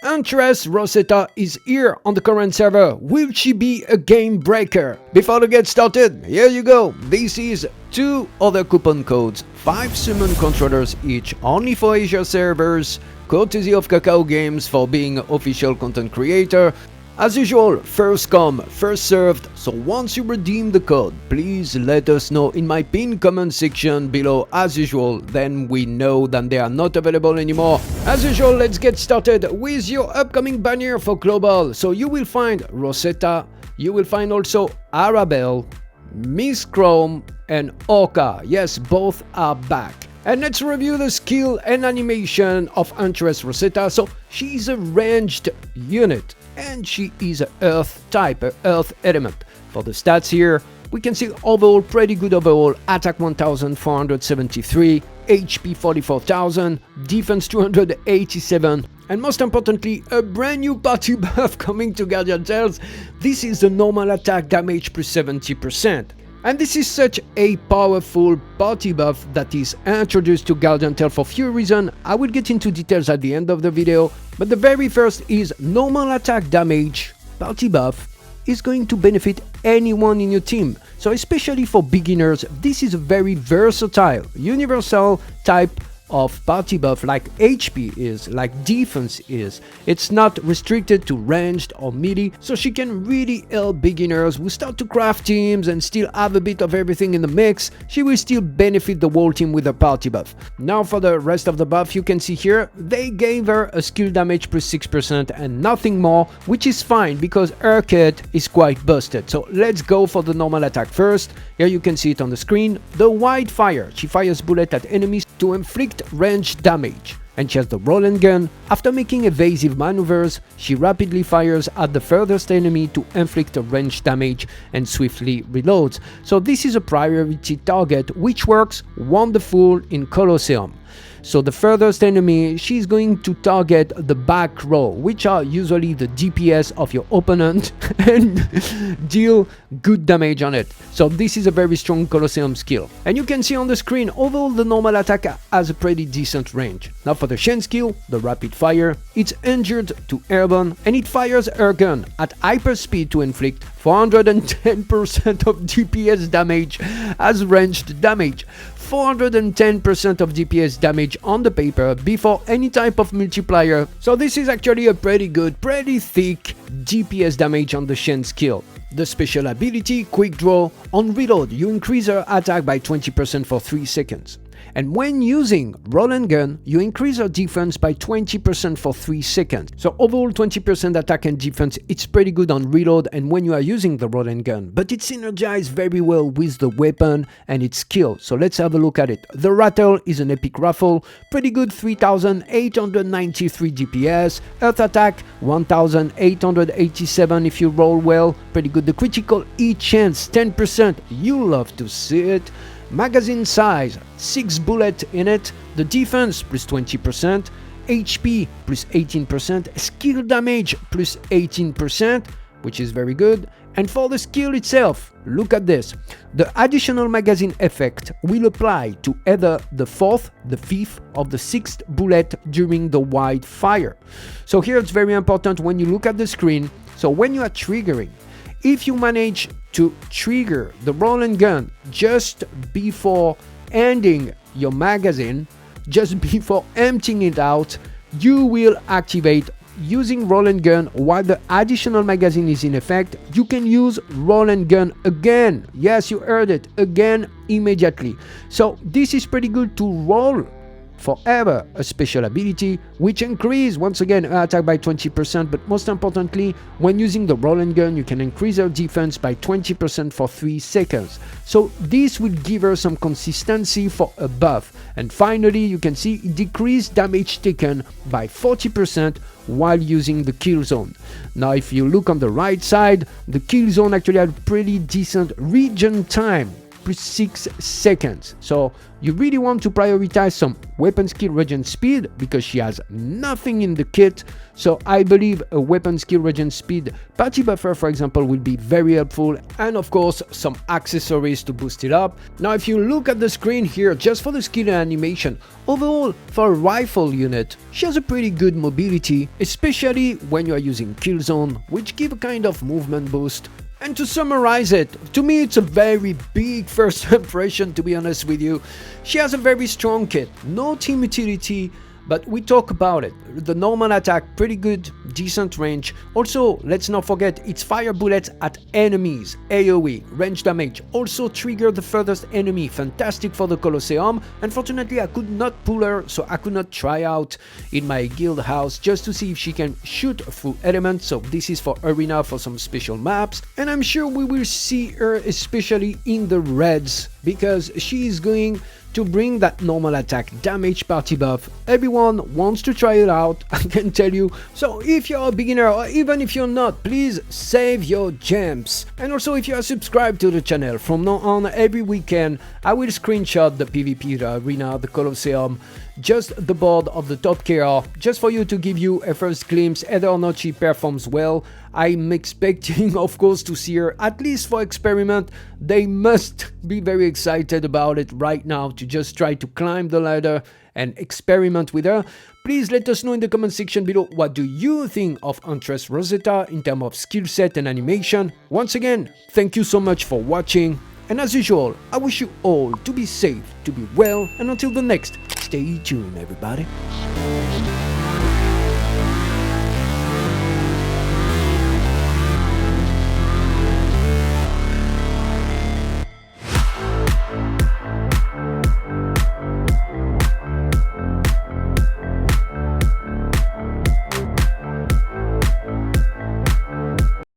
Huntress Rosetta is here on the current server. Will she be a game breaker? Before we get started, here you go. This is 2 other coupon codes, 5 summon controllers each, only for Asia servers, courtesy of Kakao Games for being official content creator. As usual, first come, first served, so once you redeem the code, please let us know in my pinned comment section below as usual, then we know that they are not available anymore. As usual, let's get started with your upcoming banner for global. So you will find Rosetta, you will find also Arabelle, Miss Chrome and Orca. Yes, both are back. And let's review the skill and animation of Huntress Rosetta. So she's a ranged unit and she is an earth type, an earth element. For the stats here, we can see overall pretty good overall, attack 1473, HP 44,000, defense 287, and most importantly, a brand new party buff coming to Guardian Tales. This is the normal attack damage plus 70%. And this is such a powerful party buff that is introduced to Guardian Tale for few reasons. I will get into details at the end of the video, but the very first is normal attack damage party buff is going to benefit anyone in your team. So especially for beginners, this is a very versatile, universal type of party buff like HP is, like defense is. It's not restricted to ranged or melee, so she can really help beginners who start to craft teams and still have a bit of everything in the mix. She will still benefit the whole team with a party buff. Now for the rest of the buff, you can see here, they gave her a skill damage plus 6% and nothing more, which is fine because her kit is quite busted. So let's go for the normal attack first. Here you can see it on the screen. The wide fire, she fires bullets at enemies to inflict range damage, and she has the roll and gun. After making evasive maneuvers, she rapidly fires at the furthest enemy to inflict a range damage and swiftly reloads. So this is a priority target which works wonderful in Colosseum. So the furthest enemy, she's going to target the back row, which are usually the DPS of your opponent, and deal good damage on it. So this is a very strong Colosseum skill. And you can see on the screen, overall the normal attack has a pretty decent range. Now for the Shen skill, the rapid fire, it's injured to airborne and it fires air gun at hyper speed to inflict 410% of DPS damage as ranged damage. 410% of DPS damage on the paper before any type of multiplier. So this is actually a pretty good, pretty thick DPS damage on the Shen skill. The special ability, Quick Draw, on reload you increase her attack by 20% for 3 seconds. And when using roll and gun, you increase her defense by 20% for 3 seconds. So overall 20% attack and defense, it's pretty good on reload and when you are using the roll and gun. But it's synergized very well with the weapon and its skill. So let's have a look at it. The Rattle is an epic raffle, pretty good 3893 DPS, Earth attack 1887 if you roll well, pretty good. The critical hit chance 10%, you love to see it. Magazine size, 6 bullets in it, the defense plus 20%, HP plus 18%, skill damage plus 18%, which is very good. And for the skill itself, look at this. The additional magazine effect will apply to either the 4th, the 5th, or the 6th bullet during the wide fire. So here it's very important when you look at the screen. So when you are triggering, if you manage to trigger the roll and gun just before ending your magazine, just before emptying it out, you will activate using roll and gun while the additional magazine is in effect. You can use roll and gun again. Yes, you heard it, again immediately. So this is pretty good to roll forever, a special ability which increase once again her attack by 20%, but most importantly when using the roll and gun you can increase her defense by 20% for 3 seconds. So this will give her some consistency for a buff. And finally you can see decreased damage taken by 40% while using the kill zone. Now if you look on the right side, the kill zone actually had pretty decent regen time. plus 6 seconds. So you really want to prioritize some weapon skill regen speed because she has nothing in the kit. So I believe a weapon skill regen speed party buffer, for example, will be very helpful, and of course some accessories to boost it up. Now if you look at the screen here, just for the skill and animation, overall for a rifle unit, she has a pretty good mobility, especially when you are using kill zone, which give a kind of movement boost. And to summarize it, to me it's a very big first impression, to be honest with you. She has a very strong kit, no team utility, but we talk about it. The normal attack, pretty good, decent range. Also, let's not forget, it's fire bullets at enemies, AoE, range damage. Also trigger the furthest enemy, fantastic for the Colosseum. Unfortunately, I could not pull her, so I could not try out in my guild house just to see if she can shoot through elements. So this is for arena, for some special maps. And I'm sure we will see her especially in the reds, because she is going to bring that normal attack damage party buff. Everyone wants to try it out, I can tell you. So if you're a beginner, or even if you're not, please save your gems. And also, if you are subscribed to the channel, from now on every weekend I will screenshot the PvP, the arena, the Colosseum, just the board of the top KR, just for you to give you a first glimpse whether or not she performs well. I'm expecting, of course, to see her at least for experiment. They must be very excited about it right now to just try to climb the ladder and experiment with her. Please let us know in the comment section below, what do you think of Huntress Rosetta in terms of skill set and animation. Once again, thank you so much for watching, and as usual, I wish you all to be safe, to be well, and until the next, stay tuned everybody.